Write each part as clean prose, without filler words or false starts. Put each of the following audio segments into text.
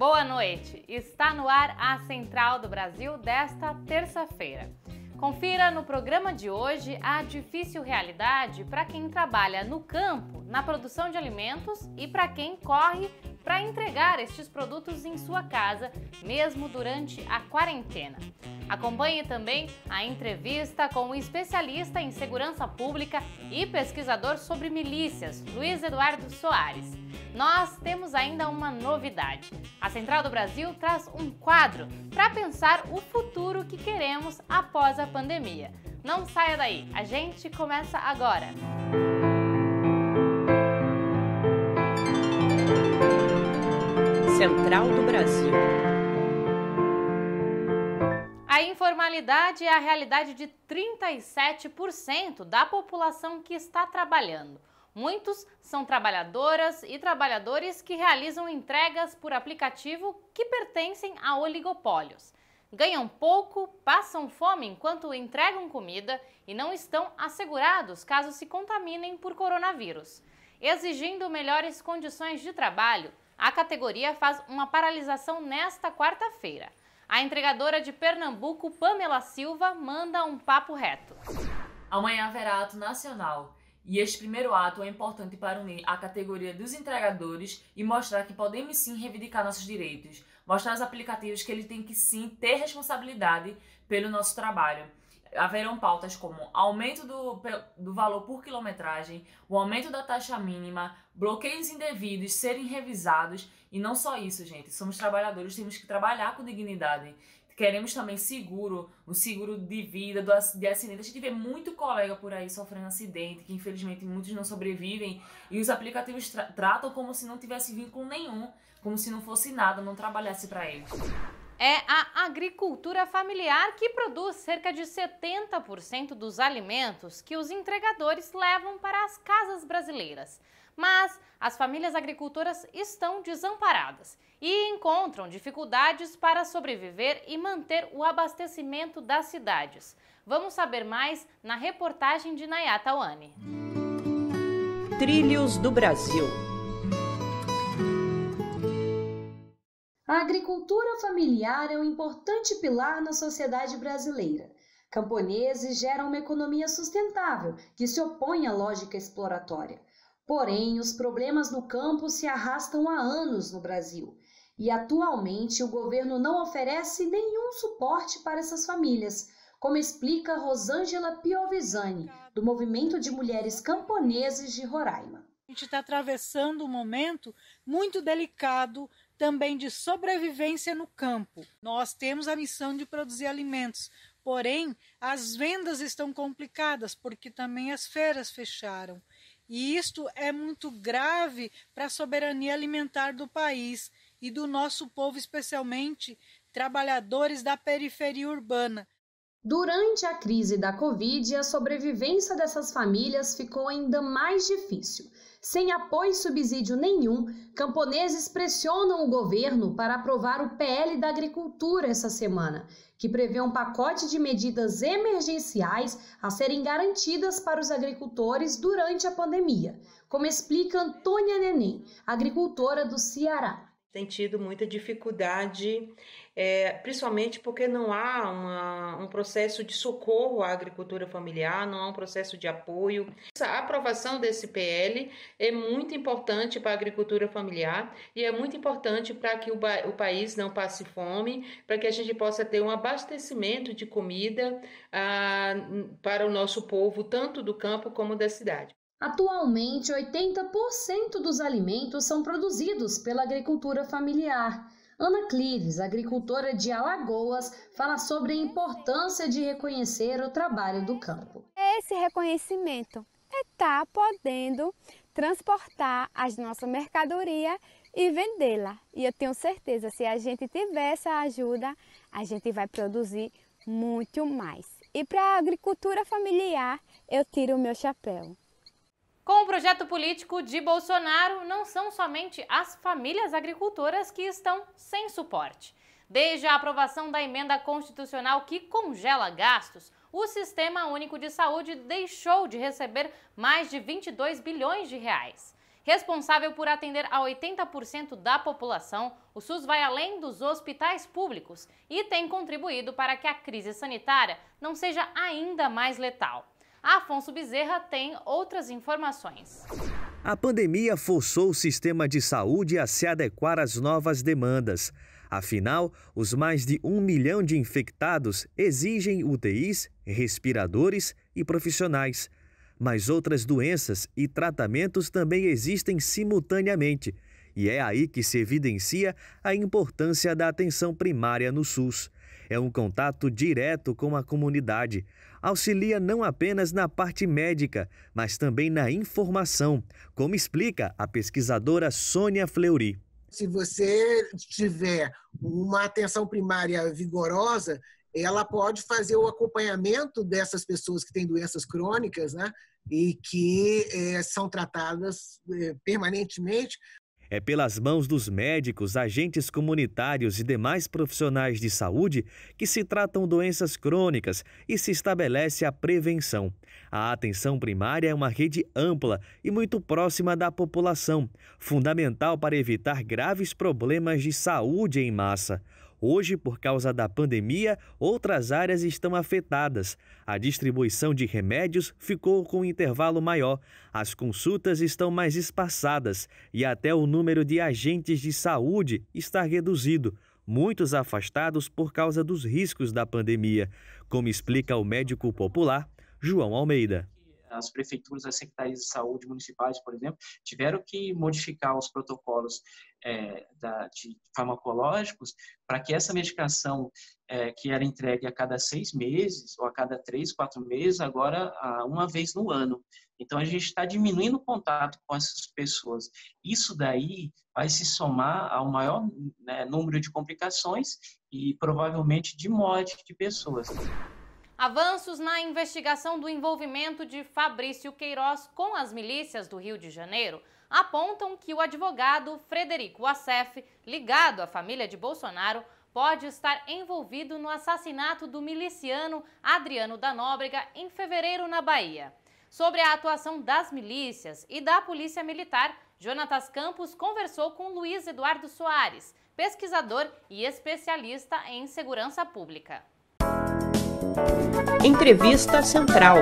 Boa noite! Está no ar a Central do Brasil desta terça-feira. Confira no programa de hoje a difícil realidade para quem trabalha no campo, na produção de alimentos e para quem corre para entregar estes produtos em sua casa, mesmo durante a quarentena. Acompanhe também a entrevista com o especialista em segurança pública e pesquisador sobre milícias, Luiz Eduardo Soares. Nós temos ainda uma novidade. A Central do Brasil traz um quadro para pensar o futuro que queremos após a pandemia. Não saia daí, a gente começa agora. Central do Brasil. A informalidade é a realidade de 37% da população que está trabalhando. Muitos são trabalhadoras e trabalhadores que realizam entregas por aplicativo que pertencem a oligopólios. Ganham pouco, passam fome enquanto entregam comida e não estão assegurados caso se contaminem por coronavírus. Exigindo melhores condições de trabalho, a categoria faz uma paralisação nesta quarta-feira. A entregadora de Pernambuco, Pamela Silva, manda um papo reto. Amanhã haverá ato nacional. E este primeiro ato é importante para unir a categoria dos entregadores e mostrar que podemos sim reivindicar nossos direitos. Mostrar aos aplicativos que eles têm que sim ter responsabilidade pelo nosso trabalho. Haverão pautas como aumento do valor por quilometragem, o aumento da taxa mínima, bloqueios indevidos serem revisados e não só isso, gente. Somos trabalhadores, temos que trabalhar com dignidade. Queremos também seguro, um seguro de vida, de acidente. A gente vê muito colega por aí sofrendo acidente, que infelizmente muitos não sobrevivem. E os aplicativos tratam como se não tivesse vínculo nenhum, como se não fosse nada, não trabalhasse para eles. É a agricultura familiar que produz cerca de 70% dos alimentos que os entregadores levam para as casas brasileiras. Mas as famílias agricultoras estão desamparadas e encontram dificuldades para sobreviver e manter o abastecimento das cidades. Vamos saber mais na reportagem de Nayata Wani. Trilhos do Brasil. A agricultura familiar é um importante pilar na sociedade brasileira. Camponeses geram uma economia sustentável que se opõe à lógica exploratória. Porém, os problemas no campo se arrastam há anos no Brasil e, atualmente, o governo não oferece nenhum suporte para essas famílias, como explica Rosângela Piovizani, do Movimento de Mulheres Camponeses de Roraima. A gente está atravessando um momento muito delicado também de sobrevivência no campo. Nós temos a missão de produzir alimentos, porém, as vendas estão complicadas porque também as feiras fecharam. E isto é muito grave para a soberania alimentar do país e do nosso povo, especialmente trabalhadores da periferia urbana. Durante a crise da Covid, a sobrevivência dessas famílias ficou ainda mais difícil. Sem apoio e subsídio nenhum, camponeses pressionam o governo para aprovar o PL da Agricultura essa semana, que prevê um pacote de medidas emergenciais a serem garantidas para os agricultores durante a pandemia, como explica Antônia Neném, agricultora do Ceará. Tem tido muita dificuldade, principalmente porque não há um processo de socorro à agricultura familiar, não há um processo de apoio. A aprovação desse PL é muito importante para a agricultura familiar e é muito importante para que o país não passe fome, para que a gente possa ter um abastecimento de comida para o nosso povo, tanto do campo como da cidade. Atualmente, 80% dos alimentos são produzidos pela agricultura familiar. Ana Clives, agricultora de Alagoas, fala sobre a importância de reconhecer o trabalho do campo. Esse reconhecimento é estar podendo transportar a nossa mercadoria e vendê-la. E eu tenho certeza, se a gente tiver essa ajuda, a gente vai produzir muito mais. E para a agricultura familiar, eu tiro o meu chapéu. Com o projeto político de Bolsonaro, não são somente as famílias agricultoras que estão sem suporte. Desde a aprovação da emenda constitucional que congela gastos, o Sistema Único de Saúde deixou de receber mais de 22 bilhões de reais. Responsável por atender a 80% da população, o SUS vai além dos hospitais públicos e tem contribuído para que a crise sanitária não seja ainda mais letal. Afonso Bezerra tem outras informações. A pandemia forçou o sistema de saúde a se adequar às novas demandas. Afinal, os mais de 1 milhão de infectados exigem UTIs, respiradores e profissionais. Mas outras doenças e tratamentos também existem simultaneamente. E é aí que se evidencia a importância da atenção primária no SUS. É um contato direto com a comunidade. Auxilia não apenas na parte médica, mas também na informação, como explica a pesquisadora Sônia Fleury. Se você tiver uma atenção primária vigorosa, ela pode fazer o acompanhamento dessas pessoas que têm doenças crônicas, né, e que são tratadas permanentemente. É pelas mãos dos médicos, agentes comunitários e demais profissionais de saúde que se tratam doenças crônicas e se estabelece a prevenção. A atenção primária é uma rede ampla e muito próxima da população, fundamental para evitar graves problemas de saúde em massa. Hoje, por causa da pandemia, outras áreas estão afetadas. A distribuição de remédios ficou com um intervalo maior, as consultas estão mais espaçadas e até o número de agentes de saúde está reduzido, muitos afastados por causa dos riscos da pandemia, como explica o médico popular João Almeida. As prefeituras, as secretarias de saúde municipais, por exemplo, tiveram que modificar os protocolos de farmacológicos para que essa medicação que era entregue a cada 6 meses ou a cada 3, 4 meses, agora uma vez no ano. Então, a gente está diminuindo o contato com essas pessoas. Isso daí vai se somar ao maior número de complicações e provavelmente de morte de pessoas. Avanços na investigação do envolvimento de Fabrício Queiroz com as milícias do Rio de Janeiro apontam que o advogado Frederico Assef, ligado à família de Bolsonaro, pode estar envolvido no assassinato do miliciano Adriano da Nóbrega em fevereiro na Bahia. Sobre a atuação das milícias e da Polícia Militar, Jonatas Campos conversou com Luiz Eduardo Soares, pesquisador e especialista em segurança pública. Entrevista Central.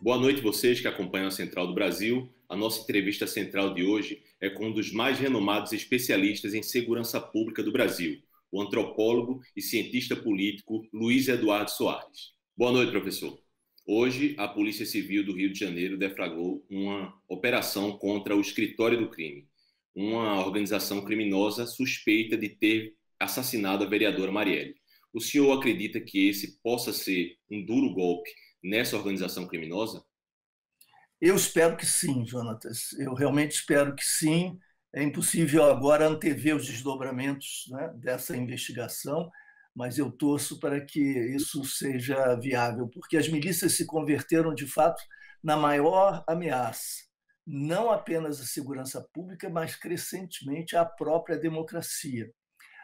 Boa noite vocês que acompanham a Central do Brasil. A nossa entrevista central de hoje é com um dos mais renomados especialistas em segurança pública do Brasil, o antropólogo e cientista político Luiz Eduardo Soares. Boa noite, professor. Hoje, a Polícia Civil do Rio de Janeiro deflagrou uma operação contra o Escritório do Crime, uma organização criminosa suspeita de ter assassinado a vereadora Marielle. O senhor acredita que esse possa ser um duro golpe nessa organização criminosa? Eu espero que sim, Jonatas. Eu realmente espero que sim. É impossível agora antever os desdobramentos, né, dessa investigação, mas eu torço para que isso seja viável, porque as milícias se converteram, de fato, na maior ameaça, não apenas à segurança pública, mas crescentemente à própria democracia.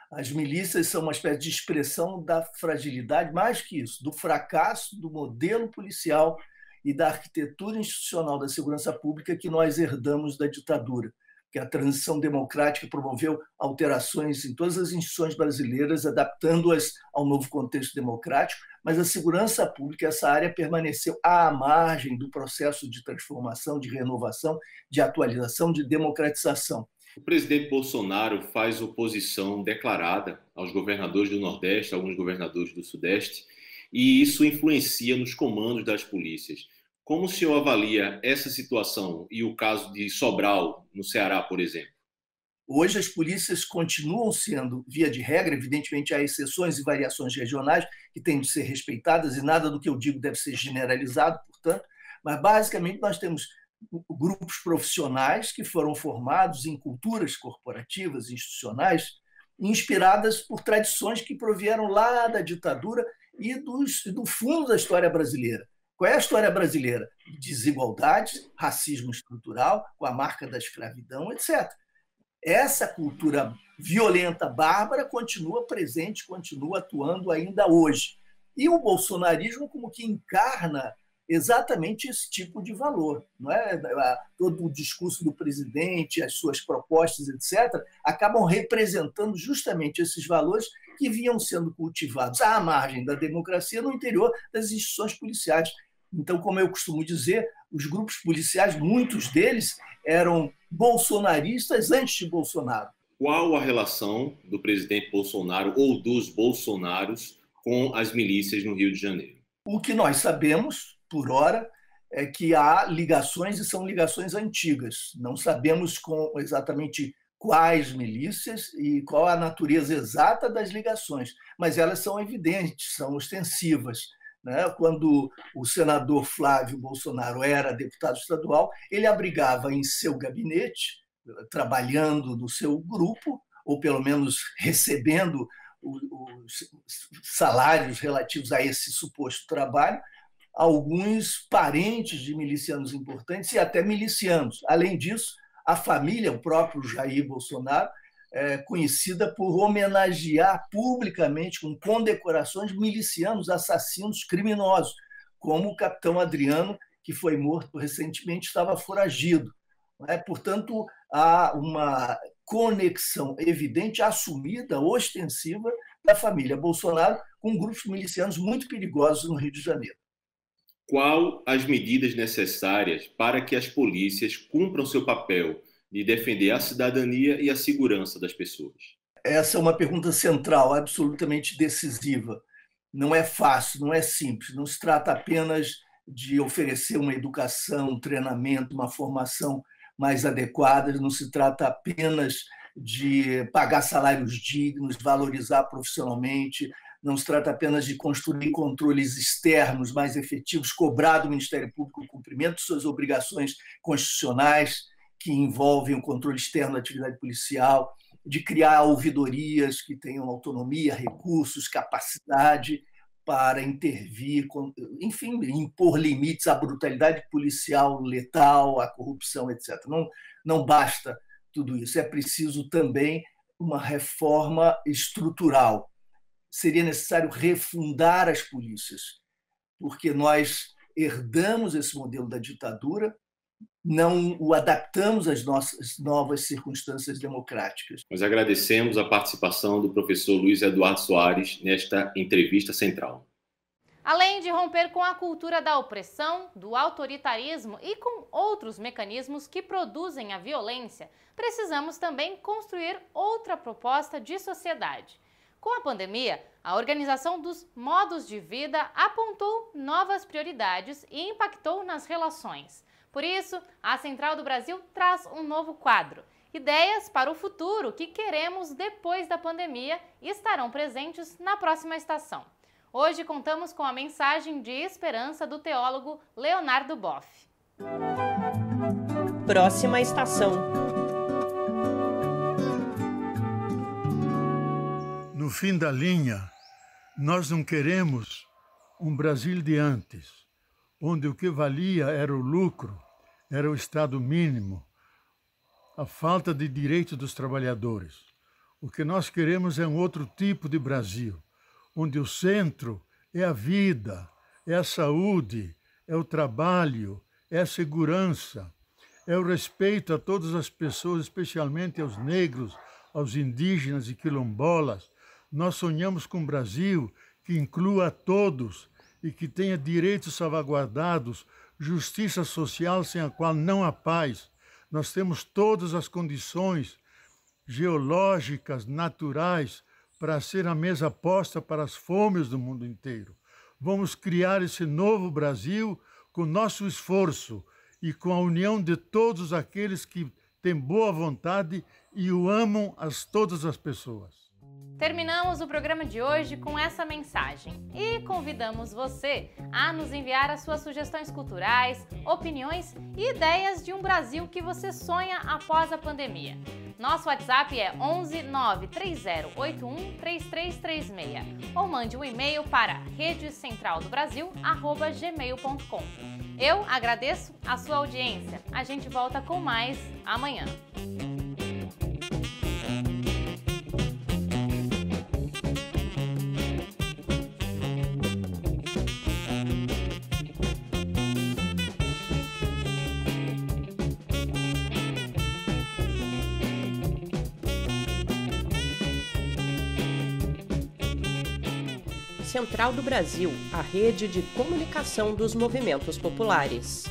As milícias são uma espécie de expressão da fragilidade, mais que isso, do fracasso do modelo policial e da arquitetura institucional da segurança pública que nós herdamos da ditadura, que a transição democrática promoveu alterações em todas as instituições brasileiras, adaptando-as ao novo contexto democrático, mas a segurança pública, essa área, permaneceu à margem do processo de transformação, de renovação, de atualização, de democratização. O presidente Bolsonaro faz oposição declarada aos governadores do Nordeste, alguns governadores do Sudeste, e isso influencia nos comandos das polícias. Como o senhor avalia essa situação e o caso de Sobral, no Ceará, por exemplo? Hoje as polícias continuam sendo, via de regra, evidentemente há exceções e variações regionais que têm de ser respeitadas e nada do que eu digo deve ser generalizado, portanto, mas basicamente nós temos grupos profissionais que foram formados em culturas corporativas, institucionais, inspiradas por tradições que provieram lá da ditadura e do fundo da história brasileira. Qual é a história brasileira? Desigualdade, racismo estrutural, com a marca da escravidão, etc. Essa cultura violenta, bárbara, continua presente, continua atuando ainda hoje. E o bolsonarismo como que encarna exatamente esse tipo de valor. Não é? Todo o discurso do presidente, as suas propostas, etc., acabam representando justamente esses valores que vinham sendo cultivados à margem da democracia no interior das instituições policiais. Então, como eu costumo dizer, os grupos policiais, muitos deles, eram bolsonaristas antes de Bolsonaro. Qual a relação do presidente Bolsonaro ou dos bolsonaros com as milícias no Rio de Janeiro? O que nós sabemos, por hora, é que há ligações, e são ligações antigas. Não sabemos exatamente quais milícias e qual a natureza exata das ligações, mas elas são evidentes, são ostensivas. Quando o senador Flávio Bolsonaro era deputado estadual, ele abrigava em seu gabinete, trabalhando no seu grupo, ou pelo menos recebendo os salários relativos a esse suposto trabalho, alguns parentes de milicianos importantes e até milicianos. Além disso, a família, o próprio Jair Bolsonaro, é conhecida por homenagear publicamente, com condecorações, milicianos, assassinos, criminosos, como o capitão Adriano, que foi morto recentemente, estava foragido. Portanto, há uma conexão evidente, assumida, ostensiva, da família Bolsonaro com grupos milicianos muito perigosos no Rio de Janeiro. Qual as medidas necessárias para que as polícias cumpram seu papel de defender a cidadania e a segurança das pessoas? Essa é uma pergunta central, absolutamente decisiva. Não é fácil, não é simples. Não se trata apenas de oferecer uma educação, um treinamento, uma formação mais adequada, não se trata apenas de pagar salários dignos, valorizar profissionalmente, não se trata apenas de construir controles externos mais efetivos, cobrar do Ministério Público o cumprimento de suas obrigações constitucionais, que envolvem o controle externo da atividade policial, de criar ouvidorias que tenham autonomia, recursos, capacidade para intervir, enfim, impor limites à brutalidade policial letal, à corrupção, etc. Não basta tudo isso, é preciso também uma reforma estrutural. Seria necessário refundar as polícias, porque nós herdamos esse modelo da ditadura, não o adaptamos às nossas novas circunstâncias democráticas. Nós agradecemos a participação do professor Luiz Eduardo Soares nesta entrevista central. Além de romper com a cultura da opressão, do autoritarismo e com outros mecanismos que produzem a violência, precisamos também construir outra proposta de sociedade. Com a pandemia, a organização dos modos de vida apontou novas prioridades e impactou nas relações. Por isso, a Central do Brasil traz um novo quadro. Ideias para o futuro que queremos depois da pandemia estarão presentes na próxima estação. Hoje contamos com a mensagem de esperança do teólogo Leonardo Boff. Próxima estação. No fim da linha, nós não queremos um Brasil de antes, onde o que valia era o lucro, era o Estado mínimo, a falta de direito dos trabalhadores. O que nós queremos é um outro tipo de Brasil, onde o centro é a vida, é a saúde, é o trabalho, é a segurança, é o respeito a todas as pessoas, especialmente aos negros, aos indígenas e quilombolas. Nós sonhamos com um Brasil que inclua a todos e que tenha direitos salvaguardados, justiça social sem a qual não há paz. Nós temos todas as condições geológicas, naturais, para ser a mesa posta para as fomes do mundo inteiro. Vamos criar esse novo Brasil com nosso esforço e com a união de todos aqueles que têm boa vontade e o amam a todas as pessoas. Terminamos o programa de hoje com essa mensagem e convidamos você a nos enviar as suas sugestões culturais, opiniões e ideias de um Brasil que você sonha após a pandemia. Nosso WhatsApp é 11 93081 3336 ou mande um e-mail para redecentraldobrasil@gmail.com. Eu agradeço a sua audiência. A gente volta com mais amanhã. Central do Brasil, a rede de comunicação dos movimentos populares.